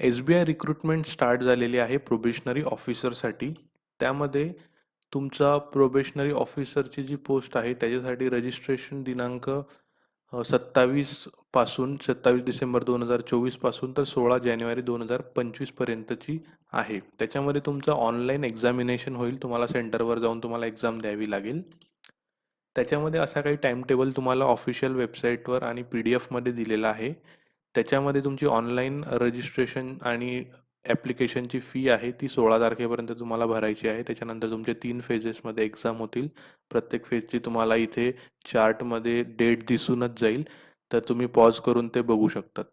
SBI recruitment start झालेली आहे probationary ऑफिसरसाठी. त्यामध्ये तुमचा प्रोबेशनरी ऑफिसरची जी पोस्ट आहे त्याच्यासाठी रजिस्ट्रेशन दिनांक 27 डिसेंबर 2024 पासून तर 16 जानेवारी 2025 पर्यंतची आहे. त्याच्यामध्ये तुमचं ऑनलाईन एक्झामिनेशन होईल. तुम्हाला सेंटरवर जाऊन तुम्हाला एक्झाम द्यावी लागेल. त्याच्यामध्ये असा काही टाइम टेबल तुम्हाला ऑफिशियल वेबसाईटवर आणि PDF मध्ये दिलेला आहे. त्याच्यामध्ये तुमची ऑनलाईन रजिस्ट्रेशन आणि ॲप्लिकेशनची फी आहे ती 16 तारखेपर्यंत तुम्हाला भरायची आहे. त्याच्यानंतर तुमचे 3 फेजेसमध्ये एक्झाम होतील. प्रत्येक फेजची तुम्हाला इथे चार्टमध्ये डेट दिसूनच जाईल, तर तुम्ही पॉज करून ते बघू शकतात.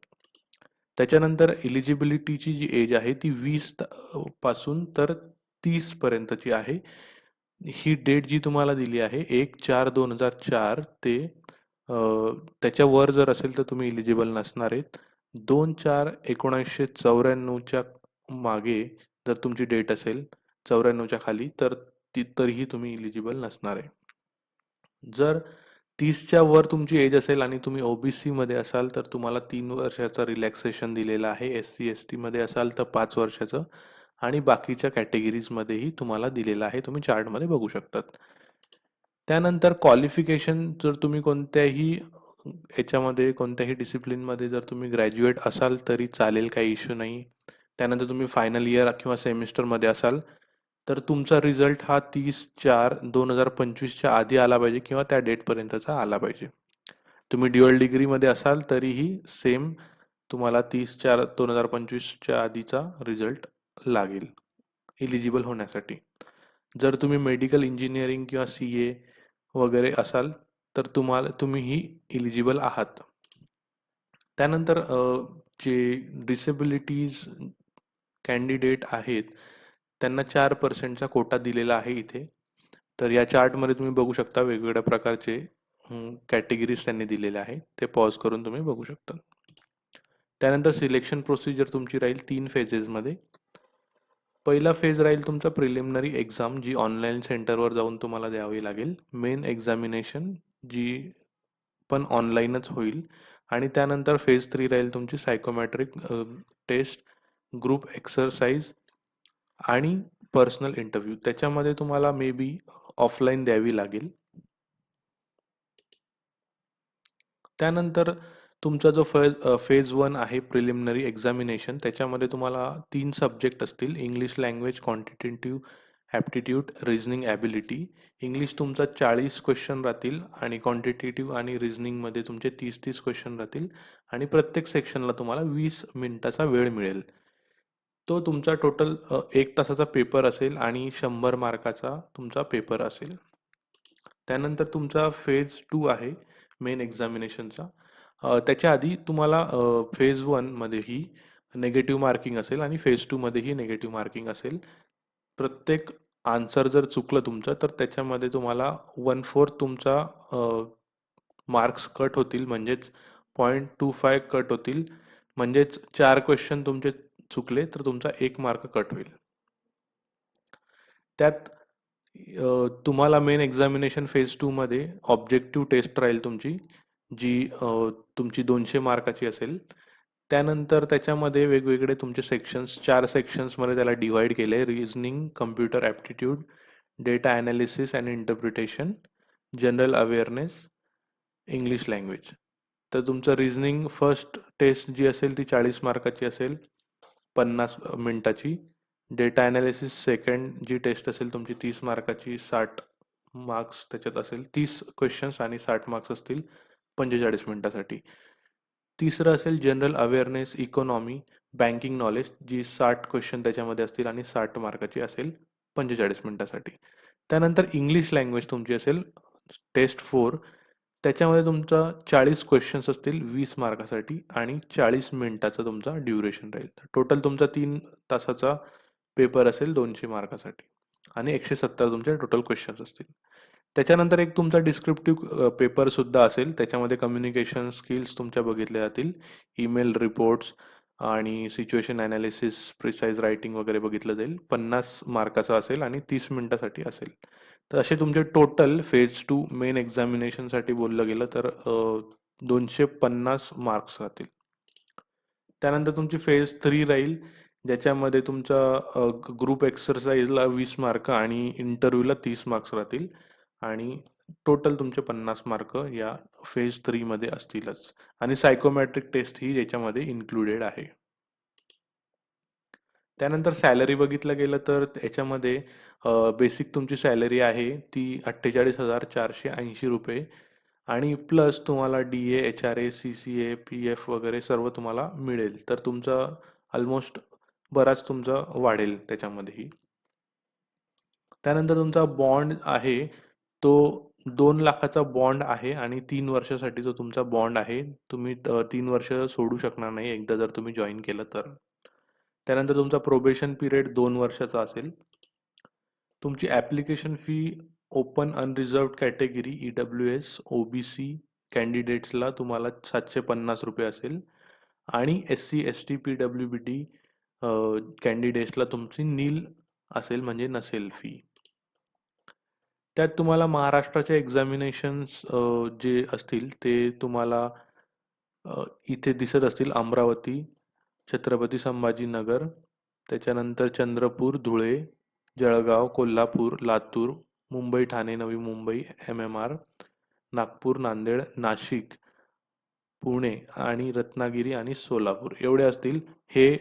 त्याच्यानंतर एलिजिबिलिटीची जी एज आहे ती 20 पासून तर 30 पर्यंतची आहे. ही डेट जी तुम्हाला दिली आहे 1/4/2004 ते त्याच्यावर जर असेल तर तुम्ही इलिजिबल नसणार आहेत. 2/4/1994च्या मागे जर तुमची डेट असेल 94च्या खाली तर तरीही तुम्ही इलिजिबल नसणार आहे. जर 30च्या वर तुमची एज असेल आणि तुम्ही OBC मध्ये असाल तर तुम्हाला 3 वर्षाचा रिलॅक्सेशन दिलेला आहे. SC ST मध्ये असाल तर 5 वर्षाचं आणि बाकीच्या कॅटेगरीजमध्येही तुम्हाला दिलेलं आहे. तुम्ही चार्टमध्ये बघू शकतात. त्यानंतर क्वालिफिकेशन जर तुम्ही कोणत्याही याच्यामध्ये कोणत्याही डिसिप्लिनमध्ये जर तुम्ही ग्रॅज्युएट असाल तरी चालेल, काही इश्यू नाही. त्यानंतर तुम्ही फायनल इयर किंवा सेमिस्टरमध्ये असाल तर तुमचा रिझल्ट हा 30/4/2025च्या आधी आला पाहिजे किंवा त्या डेटपर्यंतचा आला पाहिजे. तुम्ही ड्युअल डिग्रीमध्ये असाल तरीही सेम तुम्हाला 30/4/2025च्या आधीचा रिझल्ट लागेल इलिजिबल होण्यासाठी. जर तुम्ही मेडिकल इंजिनिअरिंग किंवा CA वगैरे असाल तर तुम्हीही इलिजिबल आहात. त्यानंतर जे डिसेबिलिटीज कॅन्डिडेट आहेत त्यांना 4%चा कोटा दिलेला आहे इथे. तर या चार्टमध्ये तुम्ही बघू शकता वेगवेगळ्या प्रकारचे कॅटेगरीज त्यांनी दिलेले आहे. ते पॉज करून तुम्ही बघू शकता. त्यानंतर सिलेक्शन प्रोसिजर तुमची राहील 3 फेजेसमध्ये. पहिला फेज राहील तुमचा प्रिलिमिनरी एक्झाम जी ऑनलाईन सेंटरवर जाऊन तुम्हाला द्यावी लागेल. मेन एक्झामिनेशन जी पण ऑनलाईनच होईल आणि त्यानंतर फेज 3 राहील तुमची सायकोमॅट्रिक टेस्ट, ग्रुप एक्सरसाइज आणि पर्सनल इंटरव्ह्यू. त्याच्यामध्ये तुम्हाला मे बी ऑफलाईन द्यावी लागेल. त्यानंतर तुमचा जो फेज 1 आहे प्रिलिमिनरी एक्झामिनेशन त्याच्यामध्ये तुम्हाला 3 सब्जेक्ट असतील. English language, quantitative aptitude, reasoning ability. English तुमचा 40 क्वेश्चन राहतील आणि क्वांटिटेटिव्ह आणि रिझनिंगमध्ये तुमचे 30 क्वेश्चन राहतील आणि प्रत्येक सेक्शनला तुम्हाला 20 मिनिटाचा वेळ मिळेल. तो तुमचा टोटल 1 तासाचा पेपर असेल आणि 100 मार्काचा तुमचा पेपर असेल. त्यानंतर तुमचा फेज 2 आहे मेन एक्झामिनेशनचा. त्याच्या आधी तुम्हाला फेज 1 मध्येही नेगेटिव्ह मार्किंग असेल आणि फेज 2 मध्येही नेगेटिव्ह मार्किंग असेल. प्रत्येक आन्सर जर चुकलं तुमचं तर त्याच्यामध्ये तुम्हाला 1/4 तुमचा मार्क्स कट होतील, म्हणजेच 0.25 कट होतील. म्हणजेच 4 क्वेश्चन तुमचे चुकले तर तुमचा 1 मार्क कट होईल. त्यात तुम्हाला मेन एक्झामिनेशन फेज 2 मध्ये ऑब्जेक्टिव्ह टेस्ट राहील तुमची, जी तुमची 200 मार्काची असेल. त्यानंतर त्याच्यामध्ये वेगवेगळे तुमचे सेक्शन्स 4 सेक्शन्समध्ये त्याला डिवाइड केले. Reasoning, computer aptitude, data analysis and interpretation, general awareness, English language. तर तुमचं रिझनिंग फर्स्ट टेस्ट जी असेल ती 40 मार्काची असेल, 50 मिनिटाची. डेटा ॲनालिसिस सेकंड जी टेस्ट असेल तुमची 30 मार्काची, 60 मार्क्स त्याच्यात असेल. 30 क्वेश्चन्स आणि 60 मार्क्स असतील 45 मिनिटासाठी. तिसरं असेल general awareness, economy, banking knowledge, जी 60 क्वेश्चन त्याच्यामध्ये असतील आणि 60 मार्काची असेल 45 मिनिटासाठी. त्यानंतर इंग्लिश लँग्वेज तुमची असेल टेस्ट 4. त्याच्यामध्ये तुमचा 40 क्वेश्चन्स असतील 20 मार्कासाठी आणि 40 मिनिटाचा तुमचा ड्युरेशन राहील. टोटल तुमचा 3 तासाचा पेपर असेल 200 मार्कासाठी आणि 170 तुमचे टोटल क्वेश्चन्स असतील. त्याच्यानंतर एक तुमचा डिस्क्रिप्टिव्ह पेपर सुद्धा असेल. त्याच्यामध्ये कम्युनिकेशन स्किल्स तुमच्या बघितल्या जातील, ईमेल रिपोर्ट्स आणि सिच्युएशन ॲनालिसिस, प्रिसाइज रायटिंग वगैरे बघितलं जाईल. 50 मार्काचा असेल आणि 30 मिनिटासाठी असेल. तर असे तुमचे टोटल फेज 2 मेन एक्झामिनेशनसाठी बोललं गेलं तर 250 मार्क्स राहतील. त्यानंतर तुमची फेज 3 राहील, ज्याच्यामध्ये तुमचा ग्रुप एक्सरसाइजला 20 मार्क आणि इंटरव्ह्यूला 30 मार्क्स राहतील आणि टोटल तुमचे 50 मार्क या फेज 3 मध्ये असतीलच आणि सायकोमॅट्रिक टेस्ट ही याच्यामध्ये इन्क्लुडेड आहे. त्यानंतर सॅलरी बघितलं गेलं तर याच्यामध्ये बेसिक तुमची सॅलरी आहे ती 48,480 रुपये आणि प्लस तुम्हाला D A, H R A, C C A, P F वगैरे सर्व तुम्हाला मिळेल. तर तुमचा ऑलमोस्ट बराच तुमचा वाढेल त्याच्यामध्येही. त्यानंतर तुमचा बॉन्ड आहे तो 2 लाखाचा बॉन्ड आहे आणि 3 वर्षासाठी जो तुमचा बॉन्ड आहे तुम्ही 3 वर्ष सोडू शकणार नाही एकदा जर तुम्ही जॉईन केलं तर. त्यानंतर तुमचा प्रोबेशन पिरियड 2 वर्षाचा असेल. तुमची application fee open unreserved category EWS OBC कॅन्डिडेट्सला तुम्हाला 750 रुपये असेल आणि SC ST PWBD कॅन्डिडेट्सला तुमची नील असेल म्हणजे नसेल फी. त्यात तुम्हाला महाराष्ट्राचे एक्झामिनेशन्स जे असतील ते तुम्हाला इथे दिसत असतील. अमरावती, छत्रपती संभाजीनगर, त्याच्यानंतर चंद्रपूर, धुळे, जळगाव, कोल्हापूर, लातूर, मुंबई, ठाणे, नवी मुंबई, MMR, नागपूर, नांदेड, नाशिक, पुणे आणि रत्नागिरी आणि सोलापूर एवढे असतील. हे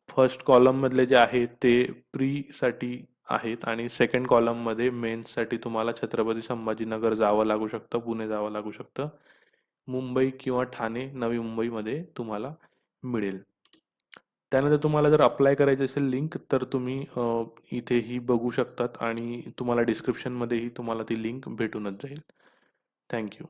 फर्स्ट कॉलममधले जे आहेत ते प्रीसाठी आहेत आणि सेकंड कॉलममध्ये मेन्ससाठी तुम्हाला छत्रपती संभाजीनगर जावं लागू शकतं, पुणे जावं लागू शकतं, मुंबई किंवा ठाणे, नवी मुंबईमध्ये तुम्हाला मिळेल. त्यानंतर तुम्हाला जर अप्लाय करायची असेल लिंक तर तुम्ही इथेही बघू शकतात आणि तुम्हाला डिस्क्रिप्शनमध्येही तुम्हाला ती लिंक भेटूनच जाईल. थँक्यू.